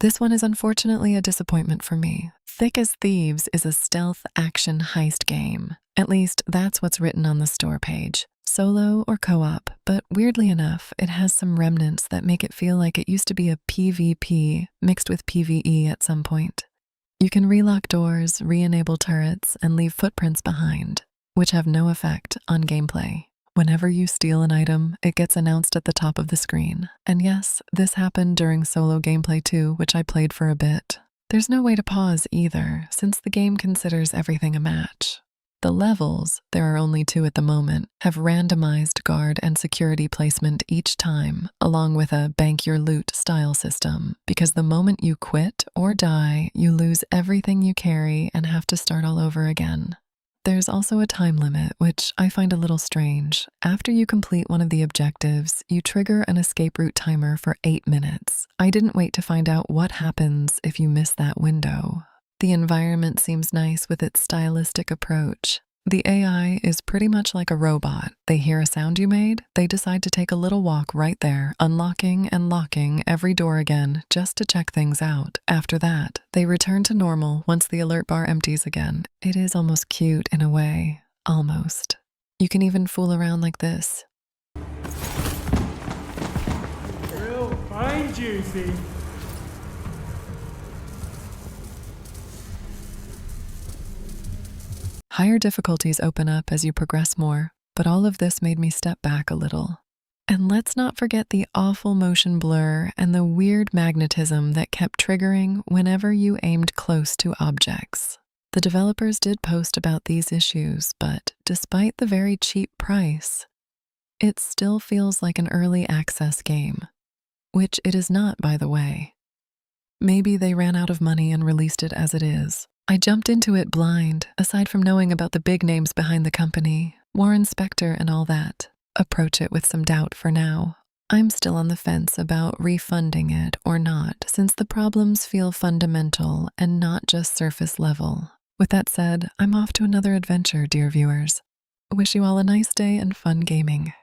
This one is unfortunately a disappointment for me. Thick as Thieves is a stealth action heist game. At least that's what's written on the store page. Solo or co-op, but weirdly enough, it has some remnants that make it feel like it used to be a PvP mixed with PvE at some point. You can relock doors, re-enable turrets, and leave footprints behind, which have no effect on gameplay. Whenever you steal an item, it gets announced at the top of the screen. And yes, this happened during solo gameplay too, which I played for a bit. There's no way to pause either, since the game considers everything a match. The levels, there are only 2 at the moment, have randomized guard and security placement each time, along with a bank your loot style system, because the moment you quit or die, you lose everything you carry and have to start all over again. There's also a time limit, which I find a little strange. After you complete one of the objectives, you trigger an escape route timer for 8 minutes. I didn't wait to find out what happens if you miss that window. The environment seems nice with its stylistic approach. The AI is pretty much like a robot. They hear a sound you made, they decide to take a little walk right there, unlocking and locking every door again just to check things out. After that, they return to normal once the alert bar empties again. It is almost cute in a way. Almost. You can even fool around like this. We'll find you, thief. Higher difficulties open up as you progress more, but all of this made me step back a little. And let's not forget the awful motion blur and the weird magnetism that kept triggering whenever you aimed close to objects. The developers did post about these issues, but despite the very cheap price, it still feels like an early access game, which it is not, by the way. Maybe they ran out of money and released it as it is. I jumped into it blind, aside from knowing about the big names behind the company, Warren Spector and all that. Approach it with some doubt for now. I'm still on the fence about refunding it or not, since the problems feel fundamental and not just surface level. With that said, I'm off to another adventure, dear viewers. I wish you all a nice day and fun gaming.